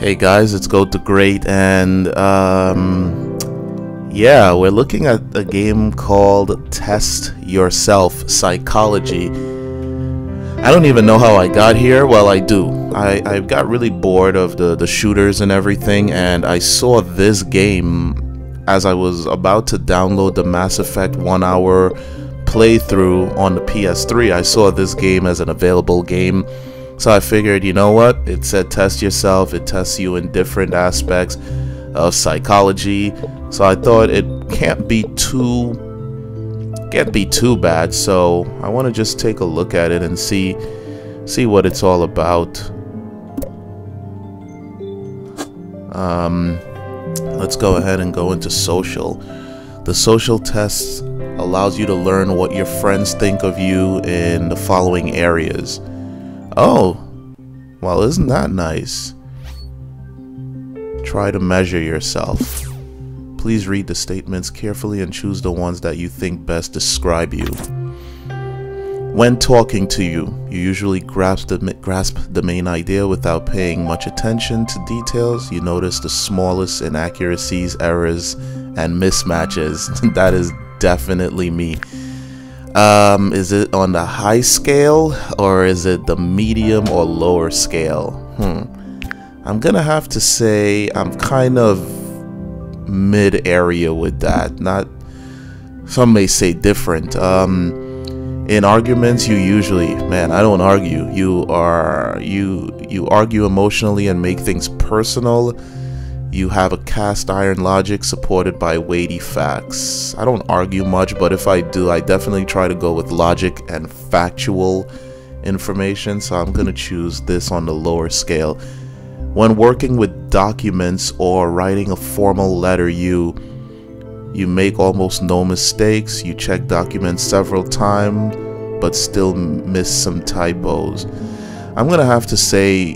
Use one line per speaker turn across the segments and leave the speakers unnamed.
Hey guys, it's Go to Great, and yeah, we're looking at a game called Test Yourself Psychology. I don't even know how I got here. Well, I do. I got really bored of the shooters and everything, and I saw this game as I was about to download the Mass Effect 1 hour playthrough on the PS3. I saw this game as an available game. So I figured, you know what? It said test yourself. It tests you in different aspects of psychology. So I thought it can't be too bad. So I want to just take a look at it and see what it's all about. Let's go ahead and go into social. The social test allows you to learn what your friends think of you in the following areas. Oh, well, isn't that nice? Try to measure yourself. Please read the statements carefully and choose the ones that you think best describe you. When talking to you, you usually grasp the main idea without paying much attention to details. You notice the smallest inaccuracies, errors, and mismatches. That is definitely me. Is it on the high scale or is it the medium or lower scale? I'm gonna have to say I'm kind of mid area with that. Not, some may say different. In arguments, you usually, man, I don't argue. You argue emotionally and make things personal. You have a cast iron logic supported by weighty facts. I don't argue much, but if I do, I definitely try to go with logic and factual information, so I'm gonna choose this on the lower scale. When working with documents or writing a formal letter, you make almost no mistakes. You check documents several times, but still miss some typos. I'm gonna have to say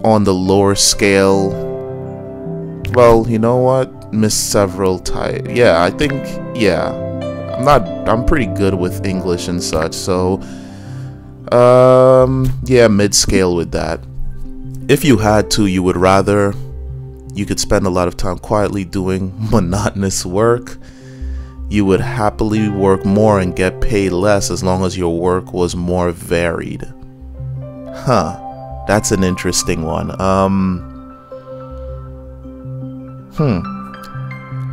on the lower scale. Well, you know what? Missed several types. Yeah, I think, yeah. I'm pretty good with English and such, so yeah, mid-scale with that. If you had to, you could spend a lot of time quietly doing monotonous work. You would happily work more and get paid less as long as your work was more varied. Huh. That's an interesting one.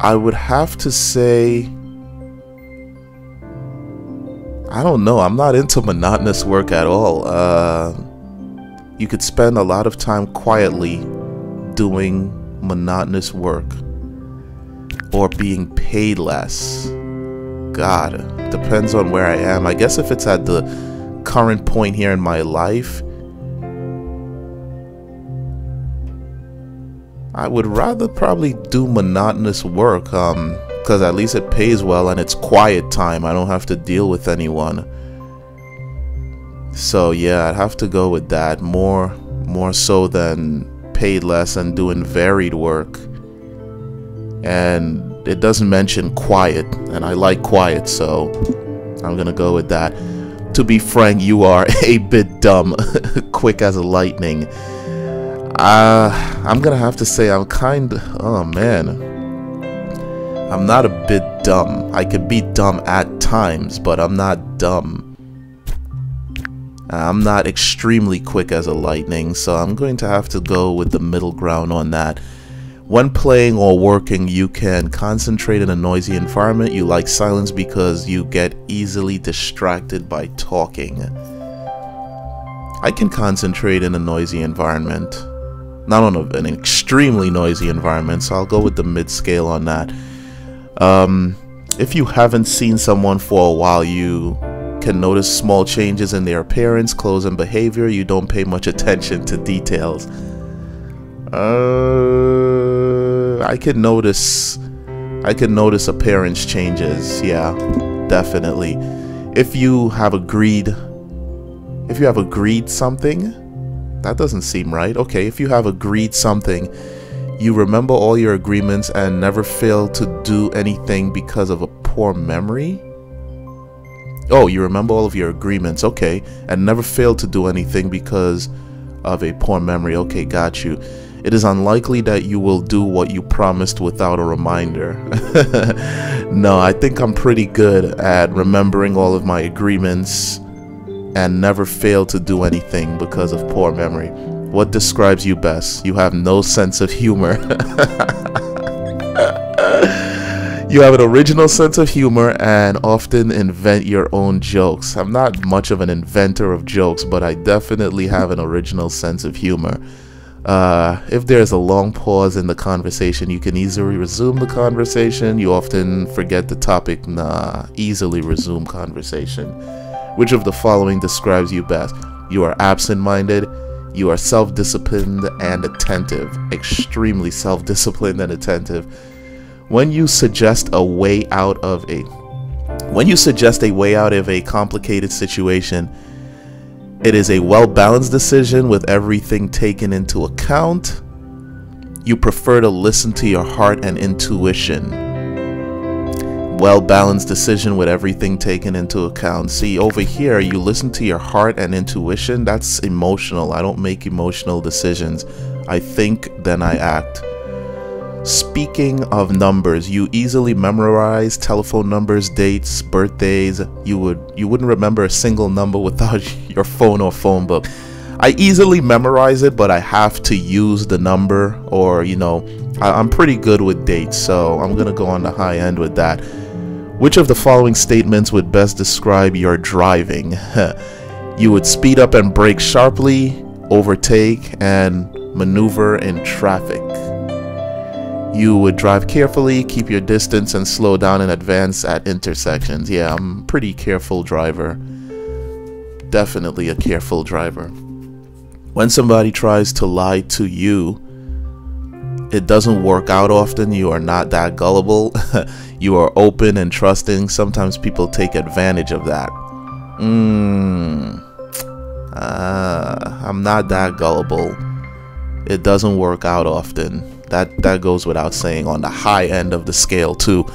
I would have to say, I don't know, I'm not into monotonous work at all. You could spend a lot of time quietly doing monotonous work or being paid less. God, depends on where I am. I guess if it's at the current point here in my life, I would rather probably do monotonous work, because at least it pays well and it's quiet time. I don't have to deal with anyone. So yeah, I'd have to go with that more so than paid less and doing varied work. And it doesn't mention quiet, and I like quiet, so I'm gonna go with that. To be frank, you are a bit dumb. Quick as a lightning. I'm gonna have to say I'm oh man, I'm not a bit dumb. I could be dumb at times, but I'm not dumb. I'm not extremely quick as a lightning, so I'm going to have to go with the middle ground on that. When playing or working, you can concentrate in a noisy environment. You like silence because you get easily distracted by talking. I can concentrate in a noisy environment. Not on an extremely noisy environment, so I'll go with the mid-scale on that. If you haven't seen someone for a while, you can notice small changes in their appearance, clothes, and behavior. You don't pay much attention to details. I can notice appearance changes. Yeah, definitely. If you have agreed something. That doesn't seem right. Okay, if you have agreed something, you remember all your agreements and never fail to do anything because of a poor memory? Oh, you remember all of your agreements, okay, and never fail to do anything because of a poor memory. Okay, got you. It is unlikely that you will do what you promised without a reminder. No, I think I'm pretty good at remembering all of my agreements and never fail to do anything because of poor memory. What describes you best? You have no sense of humor. You have an original sense of humor and often invent your own jokes. I'm not much of an inventor of jokes, but I definitely have an original sense of humor. If there's a long pause in the conversation, you can easily resume the conversation. You often forget the topic. Easily resume conversation. Which of the following describes you best? You are absent-minded. You are self-disciplined and attentive. Extremely self-disciplined and attentive. When you suggest a way out of a complicated situation, it is a well-balanced decision with everything taken into account. You prefer to listen to your heart and intuition. Well-balanced decision with everything taken into account. See, over here, you listen to your heart and intuition. That's emotional. I don't make emotional decisions. I think, then I act. Speaking of numbers, you easily memorize telephone numbers, dates, birthdays. You wouldn't remember a single number without your phone or phone book. I easily memorize it, but I have to use the number, or I'm pretty good with dates, so I'm gonna go on the high end with that. Which of the following statements would best describe your driving? You would speed up and brake sharply, overtake, and maneuver in traffic. You would drive carefully, keep your distance, and slow down in advance at intersections. Yeah, I'm a pretty careful driver. Definitely a careful driver. When somebody tries to lie to you, it doesn't work out often. You are not that gullible. You are open and trusting. Sometimes people take advantage of that. I'm not that gullible. It doesn't work out often. That goes without saying, on the high end of the scale too.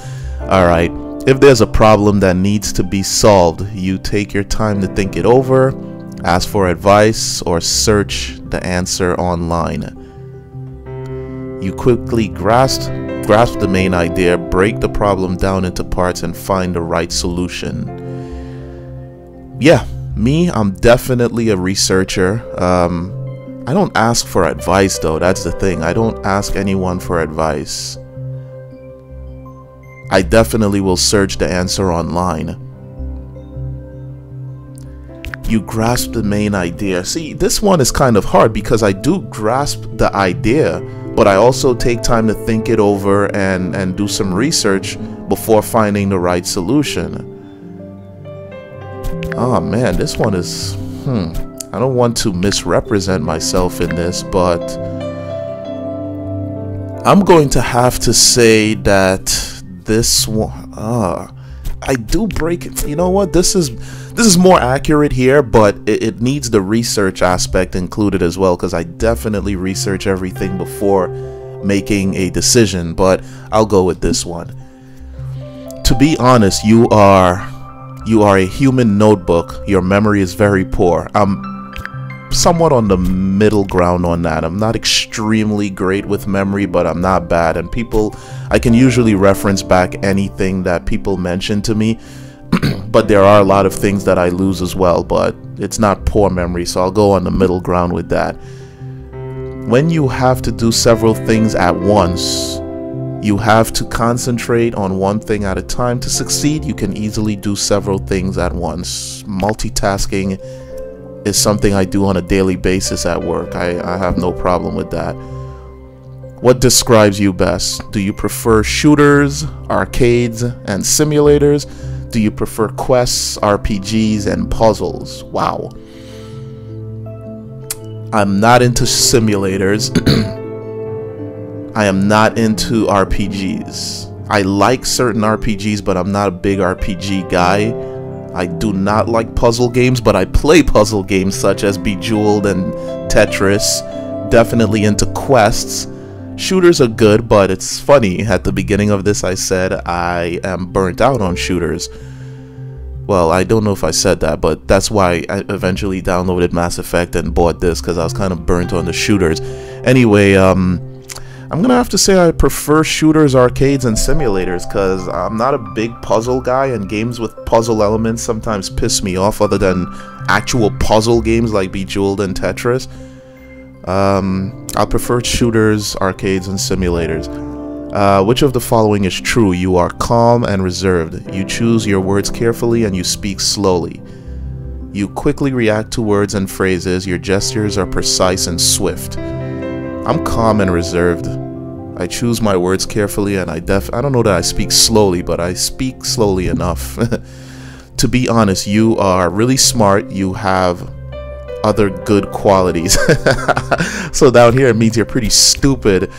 Alright, if there's a problem that needs to be solved, you take your time to think it over, ask for advice, or search the answer online. You quickly grasp the main idea, break the problem down into parts, and find the right solution. Yeah, me, I'm definitely a researcher. I don't ask for advice though, that's the thing. I don't ask anyone for advice. I definitely will search the answer online. You grasp the main idea. See, this one is kind of hard because I do grasp the idea, but I also take time to think it over and do some research before finding the right solution. Oh man, this one is, I don't want to misrepresent myself in this, but I'm going to have to say that this one, I do break it. You know what? This is more accurate here, but it needs the research aspect included as well, because I definitely research everything before making a decision, but I'll go with this one. To be honest, you are a human notebook. Your memory is very poor. I'm somewhat on the middle ground on that. I'm not extremely great with memory, but I'm not bad, and I can usually reference back anything that people mention to me. But there are a lot of things that I lose as well, but it's not poor memory, so I'll go on the middle ground with that. When you have to do several things at once, you have to concentrate on one thing at a time. To succeed, you can easily do several things at once. Multitasking is something I do on a daily basis at work. I have no problem with that. What describes you best? Do you prefer shooters, arcades, and simulators? Do you prefer quests, RPGs, and puzzles? Wow. I'm not into simulators. I am not into RPGs. I like certain RPGs, but I'm not a big RPG guy. I do not like puzzle games, but I play puzzle games such as Bejeweled and Tetris. Definitely into quests. Shooters are good, but it's funny. At the beginning of this, I said I am burnt out on shooters. Well, I don't know if I said that, but that's why I eventually downloaded Mass Effect and bought this, because I was kind of burnt on the shooters. Anyway, I'm gonna have to say I prefer shooters, arcades, and simulators because I'm not a big puzzle guy, and games with puzzle elements sometimes piss me off other than actual puzzle games like Bejeweled and Tetris. I'll prefer shooters, arcades, and simulators. Which of the following is true? You are calm and reserved. You choose your words carefully and you speak slowly. You quickly react to words and phrases. Your gestures are precise and swift. I'm calm and reserved. I choose my words carefully, and I don't know that I speak slowly, but I speak slowly enough. To be honest, you are really smart. You have other good qualities. So down here it means you're pretty stupid,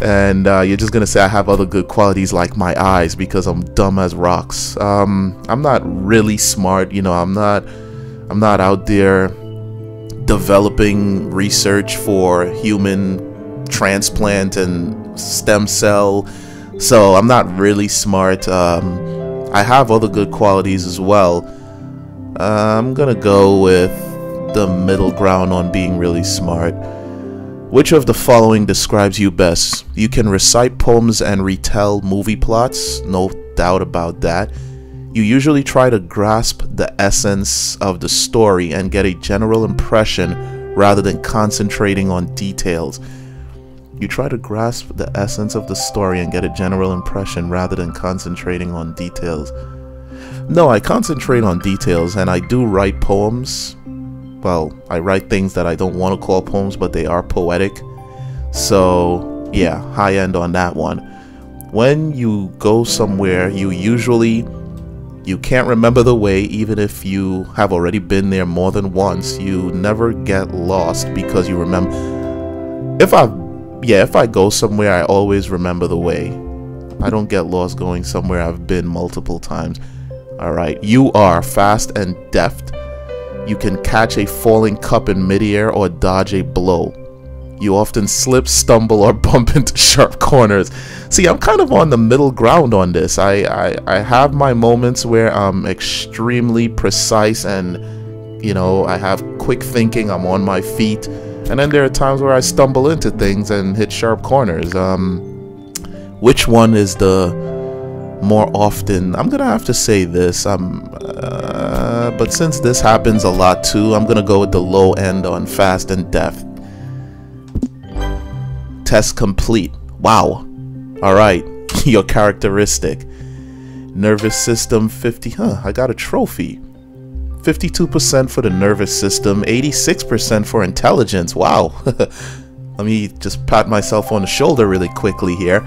and you're just gonna say I have other good qualities like my eyes because I'm dumb as rocks. I'm not really smart, you know. I'm not out there developing research for human transplant and stem cell, so I'm not really smart. I have other good qualities as well. I'm gonna go with the middle ground on being really smart. Which of the following describes you best? You can recite poems and retell movie plots, no doubt about that. You usually try to grasp the essence of the story and get a general impression rather than concentrating on details. You try to grasp the essence of the story and get a general impression rather than concentrating on details. No, I concentrate on details, and I do write poems. Well, I write things that I don't want to call poems, but they are poetic. So, yeah, high end on that one. When you go somewhere, you can't remember the way, even if you have already been there more than once. You never get lost because you remember. If I go somewhere, I always remember the way. I don't get lost going somewhere I've been multiple times. Alright, you are fast and deft. You can catch a falling cup in midair or dodge a blow. You often slip, stumble, or bump into sharp corners. See, I'm kind of on the middle ground on this. I have my moments where I'm extremely precise and, you know, I have quick thinking, I'm on my feet. And then there are times where I stumble into things and hit sharp corners. Which one is the more often? I'm gonna have to say this. But since this happens a lot too, I'm gonna go with the low end on fast and deft. Test complete. Wow. Alright. Your characteristic. Nervous system 50. I got a trophy. 52% for the nervous system, 86% for intelligence. Wow. Let me just pat myself on the shoulder really quickly here.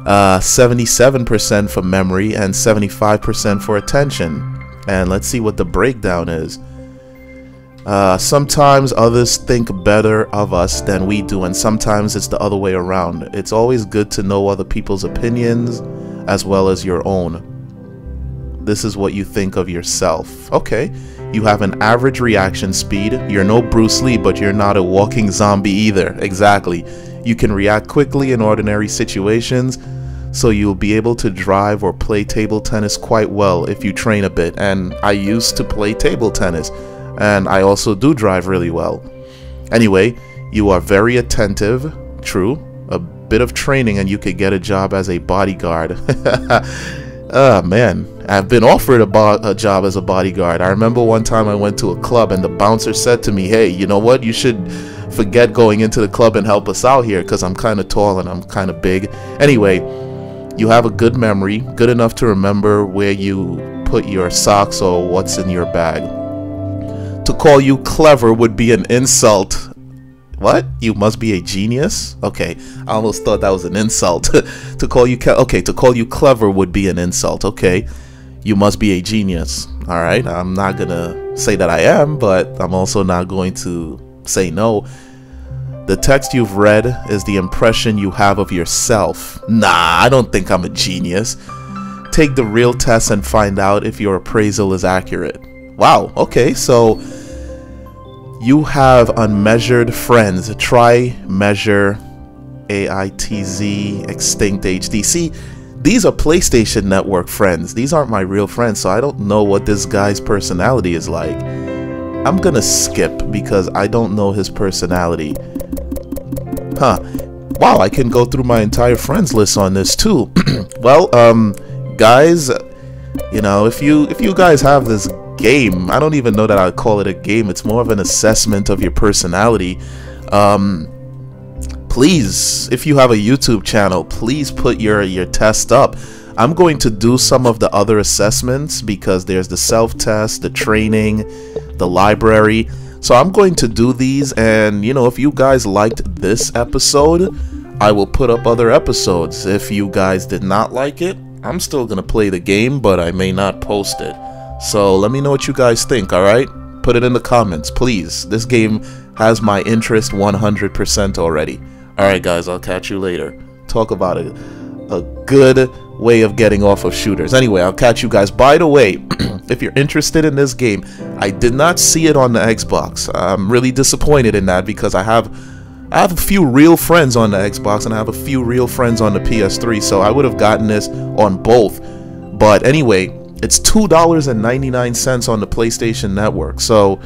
77% for memory and 75% for attention. And let's see what the breakdown is. Sometimes others think better of us than we do, and sometimes it's the other way around. It's always good to know other people's opinions as well as your own. This is what you think of yourself. Okay. You have an average reaction speed. You're no Bruce Lee, but you're not a walking zombie either. Exactly. You can react quickly in ordinary situations, so you'll be able to drive or play table tennis quite well if you train a bit. And I used to play table tennis, and I also do drive really well. Anyway, you are very attentive. True. A bit of training and you could get a job as a bodyguard. Man, I've been offered a job as a bodyguard. I remember one time I went to a club and the bouncer said to me, hey, you know what, you should forget going into the club and help us out here because I'm kind of tall and I'm kind of big. Anyway, you have a good memory, good enough to remember where you put your socks or what's in your bag. To call you clever would be an insult. What? You must be a genius? Okay, I almost thought that was an insult. To call you clever would be an insult. Okay, you must be a genius. All right, I'm not gonna say that I am, but I'm also not going to say no. The text you've read is the impression you have of yourself. Nah, I don't think I'm a genius. Take the real test and find out if your appraisal is accurate. Wow, okay, so you have unmeasured friends. Try measure AITZ extinct HD. See, these are PlayStation Network friends. These aren't my real friends, so I don't know what this guy's personality is like. I'm gonna skip because I don't know his personality. Huh. Wow, I can go through my entire friends list on this too. Well, guys, you know, if you guys have this game, I don't even know that I'd call it a game. It's more of an assessment of your personality. Please, if you have a YouTube channel, please put your test up. I'm going to do some of the other assessments because there's the self-test, the training, the library. So I'm going to do these, and you know, if you guys liked this episode, I will put up other episodes. If you guys did not like it, I'm still gonna play the game, but I may not post it. So let me know what you guys think, alright? Put it in the comments, please. This game has my interest 100% already. Alright guys, I'll catch you later. Talk about it. A good way of getting off of shooters. Anyway, I'll catch you guys. By the way, if you're interested in this game, I did not see it on the Xbox. I'm really disappointed in that because I have a few real friends on the Xbox and I have a few real friends on the PS3, so I would have gotten this on both. But anyway, it's $2.99 on the PlayStation Network. So,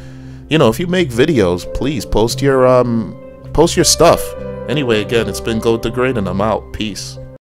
you know, if you make videos, please post your stuff. Anyway, again, it's been Goat the Great, and I'm out. Peace.